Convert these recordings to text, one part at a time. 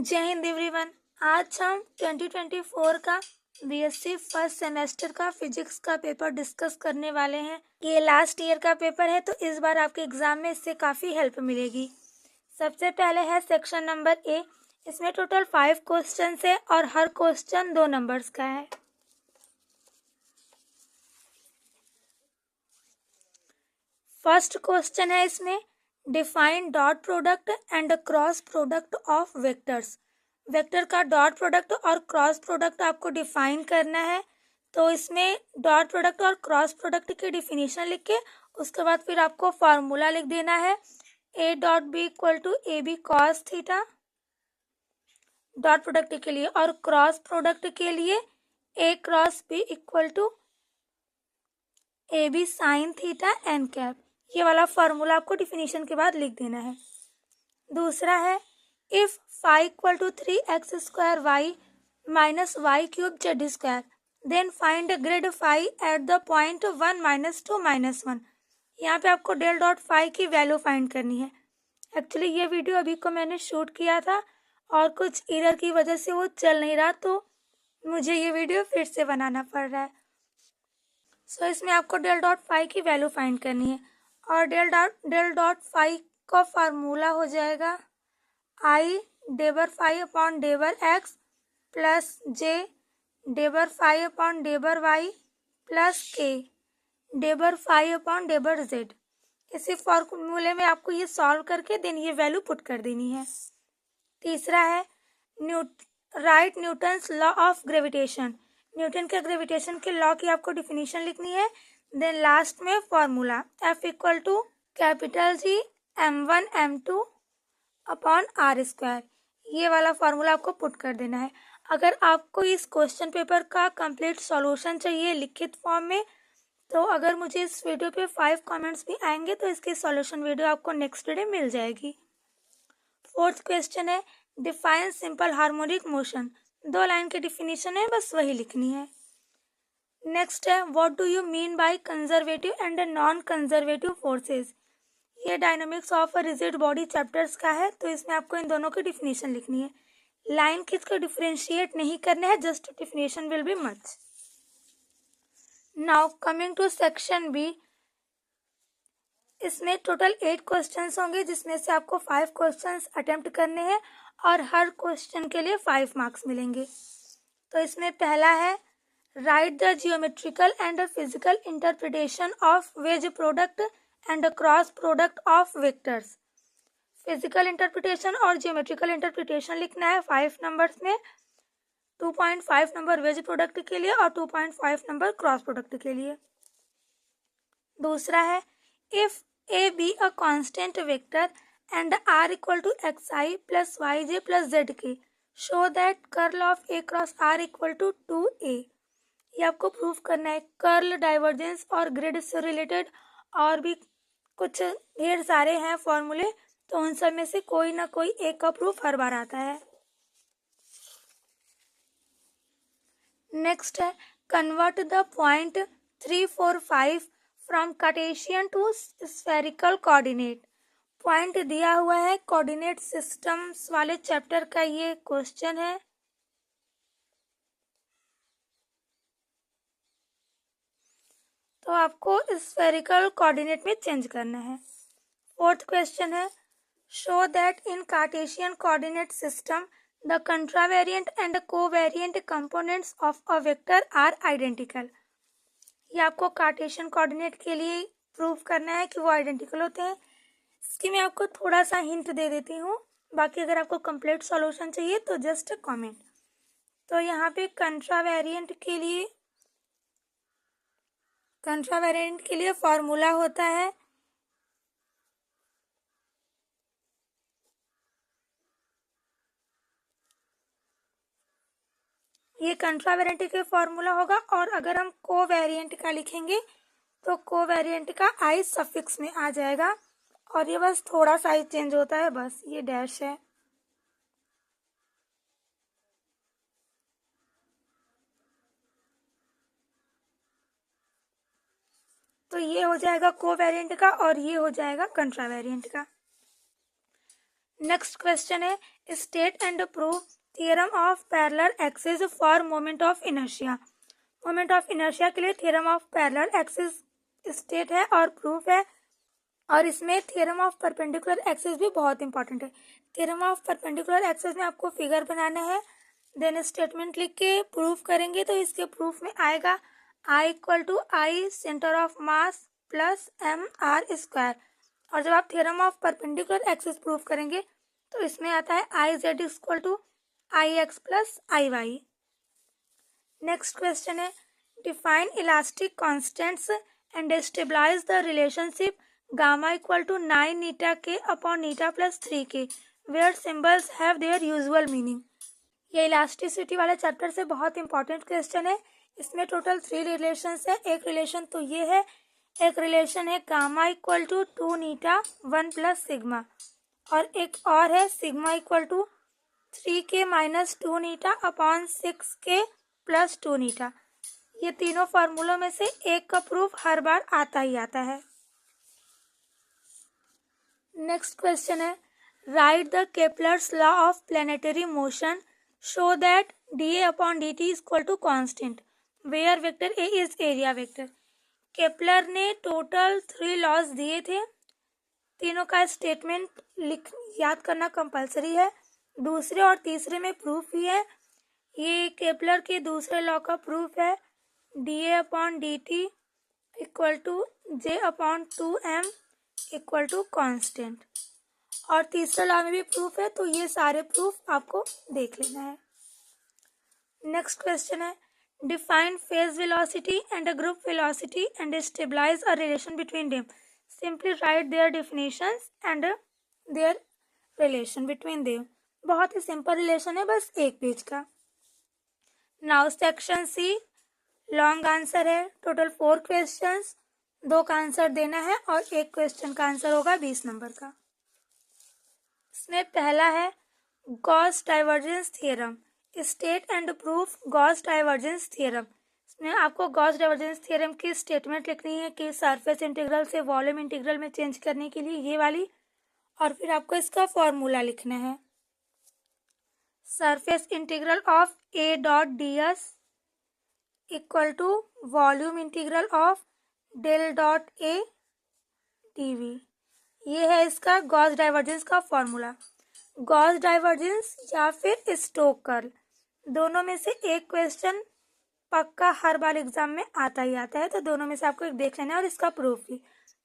जय हिंद एवरीवन। आज हम 2024 का बीएससी फर्स्ट सेमेस्टर का फिजिक्स का पेपर डिस्कस करने वाले हैं। ये लास्ट ईयर का पेपर है तो इस बार आपके एग्जाम में इससे काफ़ी हेल्प मिलेगी। सबसे पहले है सेक्शन नंबर ए। इसमें टोटल 5 क्वेश्चन है और हर क्वेश्चन 2 नंबर्स का है। फर्स्ट क्वेश्चन है इसमें define dot product and cross product of vectors. Vector का डॉट प्रोडक्ट और क्रॉस प्रोडक्ट आपको डिफाइन करना है। तो इसमें डॉट प्रोडक्ट और क्रॉस प्रोडक्ट की डिफिनीशन लिख के उसके बाद फिर आपको फार्मूला लिख देना है A dot B equal to A B cos theta dot product के लिए, और क्रॉस प्रोडक्ट के लिए A cross B equal to A B sine theta N cap. ये वाला फार्मूला आपको डिफिनीशन के बाद लिख देना है। दूसरा है if phi equal to 3x square y minus y cube z square then find grad phi at the point 1 - 2 - 1। यहाँ पे आपको डेल डॉट फाई की वैल्यू फाइंड करनी है। एक्चुअली ये वीडियो अभी को मैंने शूट किया था और कुछ एरर की वजह से वो चल नहीं रहा, तो मुझे ये वीडियो फिर से बनाना पड़ रहा है। सो इसमें आपको डेल डॉट फाई की वैल्यू फाइंड करनी है और डेल डॉट फाई का फार्मूला हो जाएगा आई डेबर फाई अपॉन डेबर एक्स प्लस जे डेबर फाई अपॉन डेबर वाई प्लस के डेबर फाई अपॉन डेबर जेड। इसी फॉर्मूले में आपको ये सॉल्व करके देन ये वैल्यू पुट कर देनी है। तीसरा है write Newton's law of gravitation. Newton के ग्रेविटेशन के लॉ की आपको डिफिनीशन लिखनी है। देन लास्ट में formula F equal to capital G m1 m2 upon r square. ये वाला फार्मूला आपको पुट कर देना है। अगर आपको इस क्वेश्चन पेपर का कंप्लीट सॉल्यूशन चाहिए लिखित फॉर्म में, तो अगर मुझे इस वीडियो पे 5 कमेंट्स भी आएंगे तो इसकी सॉल्यूशन वीडियो आपको नेक्स्ट डे मिल जाएगी। फोर्थ क्वेश्चन है define simple harmonic motion. 2 line की डिफिनीशन है, बस वही लिखनी है। नेक्स्ट है what do you mean by conservative and non conservative forces. ये dynamics of a rigid body chapters का है, तो इसमें आपको इन दोनों की डिफिनीशन लिखनी है। लाइन किसको डिफरेंशिएट नहीं करना है, just definition will be much. Now coming to section B. इसमें टोटल 8 क्वेश्चंस होंगे जिसमें से आपको 5 क्वेश्चंस अटेम्प्ट करने हैं और हर क्वेश्चन के लिए 5 मार्क्स मिलेंगे। तो इसमें पहला है write the geometrical and physical interpretation of ways product and cross product of vectors. Physical interpretation और जियोमेट्रिकल इंटरप्रिटेशन लिखना है 5 नंबर्स में। 2.5 नंबर वेज प्रोडक्ट के लिए और 2.5 नंबर क्रॉस प्रोडक्ट के लिए। दूसरा है if A B a constant vector and R equal to xi plus yj plus zk show that curl of A cross R equal to 2a। ये आपको proof करना है। कर्ल, डाइवर्जेंस और grad से रिलेटेड और भी कुछ ढेर सारे हैं फॉर्मूले, तो उन सब में से कोई ना कोई एक का प्रूफ हर बार आता है। नेक्स्ट है convert the point 3, 4, 5 from Cartesian to spherical coordinate. Point दिया हुआ है, कोऑर्डिनेट सिस्टम्स वाले चैप्टर का ये क्वेश्चन है। तो आपको स्फेरिकल कोऑर्डिनेट में चेंज करना है। फोर्थ क्वेश्चन है show that in Cartesian coordinate system the contravariant and covariant components of a vector are identical. ये आपको कार्टेशियन कोऑर्डिनेट के लिए प्रूफ करना है कि वो आइडेंटिकल होते हैं। इसकी मैं आपको थोड़ा सा हिंट दे देती हूँ, बाकी अगर आपको कंप्लीट सॉल्यूशन चाहिए तो जस्ट कमेंट। तो यहाँ पे कंट्रावेरिएंट के लिए फॉर्मूला होता है ये कंट्रावेरिएंट के फॉर्मूला होगा, और अगर हम कोवेरिएंट का लिखेंगे तो कोवेरिएंट का आई सफिक्स में आ जाएगा और ये बस थोड़ा सा ही चेंज होता है, बस ये डैश है। तो ये हो जाएगा कोवेरिएंट का और ये हो जाएगा कंट्रावेरिएंट का। नेक्स्ट क्वेश्चन है state and prove theorem of parallel axis for moment of inertia. Moment of inertia के लिए theorem of parallel axis state है और प्रूफ है, और इसमें थ्योरम ऑफ परपेंडिकुलर एक्सिस भी बहुत इंपॉर्टेंट है। थ्योरम ऑफ परपेंडिकुलर एक्सिस में आपको फिगर बनाना है, देन स्टेटमेंट लिख के प्रूफ करेंगे। तो इसके प्रूफ में आएगा I equal to I centre of mass plus M R square, और जब आप theorem of perpendicular axis proof करेंगे तो इसमें आता है I Z equal to I X plus I Y. Next question है define elastic constants and stabilize the relationship gamma equal to 9 eta K upon eta plus 3 K where symbols have their usual meaning. ये elasticity वाले chapter से बहुत important question है। इसमें total 3 relations है। एक relation तो ये है, एक रिलेशन है gamma equal to 2 eta 1 plus sigma, और एक और है सिग्मा इक्वल टू 3 के माइनस 2 नीटा अपॉन 6 के प्लस 2 नीटा। ये तीनों फार्मूलों में से एक का प्रूफ हर बार आता ही आता है। नेक्स्ट क्वेश्चन है write the Kepler's law of planetary motion show that dA upon dt is equal to constant where vector A is area vector. Kepler ने टोटल 3 लॉज दिए थे, तीनों का स्टेटमेंट याद करना कंपलसरी है। दूसरे और तीसरे में प्रूफ ही है। ये केपलर के दूसरे लॉ का प्रूफ है dA upon dt equal to J upon 2m equal to constant, और तीसरे लॉ में भी प्रूफ है। तो ये सारे प्रूफ आपको देख लेना है। नेक्स्ट क्वेश्चन है define phase velocity and group velocity and stabilise a relation between them. Simply write their definitions and their relation between them. बहुत ही सिंपल रिलेशन है, बस एक पेज का। Now section C long answer है। Total 4 questions, 2 का answer देना है और एक क्वेश्चन का आंसर होगा 20 नंबर का। इसमें पहला है Gauss divergence theorem, state and proof Gauss divergence theorem. इसमें आपको गॉस डाइवर्जेंस थ्योरम की स्टेटमेंट लिखनी है कि सरफेस इंटीग्रल से वॉल्यूम इंटीग्रल में चेंज करने के लिए ये वाली, और फिर आपको इसका फॉर्मूला लिखना है। Surface integral of A dot ds equal to volume integral of del dot A dv। ये है इसका गॉस डाइवर्जेंस का फॉर्मूला। गॉस डाइवर्जेंस या फिर स्टोक कर्ल, दोनों में से एक क्वेश्चन पक्का हर बार एग्जाम में आता ही आता है। तो दोनों में से आपको एक देख लेना है, और इसका प्रूफ भी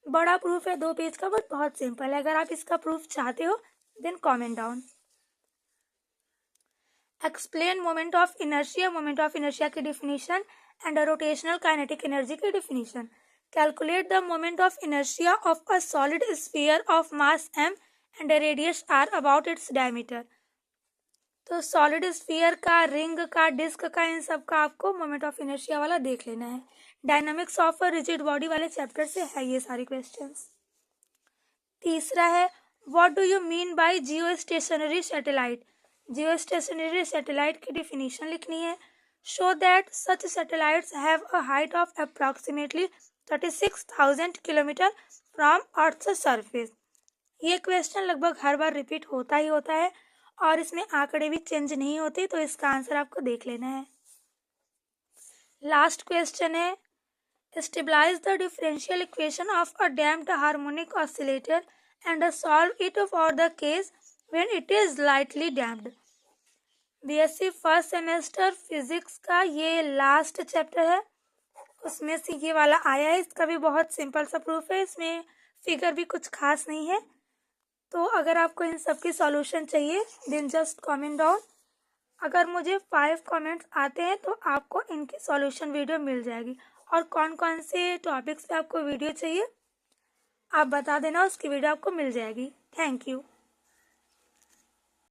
बड़ा प्रूफ है 2 पेज का, बट बहुत सिंपल है। अगर आप इसका प्रूफ चाहते हो then comment down. Explain moment of inertia, moment of inertia की definition and rotational kinetic energy की definition. Calculate the moment of inertia of a solid sphere of mass m and radius r about its diameter. तो solid sphere का, ring का, disk का, इन सब का आपको मोमेंट ऑफ इनर्शिया वाला देख लेना है। Dynamics of a rigid body वाले चैप्टर से है ये सारे क्वेश्चंस। तीसरा है what do you mean bye Jio stationery satellite. Jio stationery satellite की डिफिनीशन लिखनी है। Show that such satellites have a height of approximately 36,000 kilometre from earth surface. ये क्वेश्चन लगभग हर बार रिपीट होता ही होता है, और इसमें आंकड़े भी चेंज नहीं होते, तो इसका आंसर आपको देख लेना है। लास्ट क्वेश्चन है stabilise the differential equation of a damped harmonic oscillator and solve it for the case when it is lightly damped. BSc first semester physics का ये लास्ट चैप्टर है, उसमें से ये वाला आया है। इसका भी बहुत सिंपल सा प्रूफ है, इसमें फिगर भी कुछ खास नहीं है। तो अगर आपको इन सब की सॉल्यूशन चाहिए देन जस्ट कमेंट डाउन। अगर मुझे 5 कमेंट्स आते हैं तो आपको इनकी सॉल्यूशन वीडियो मिल जाएगी, और कौन कौन से टॉपिक्स पे आपको वीडियो चाहिए आप बता देना, उसकी वीडियो आपको मिल जाएगी। Thank you.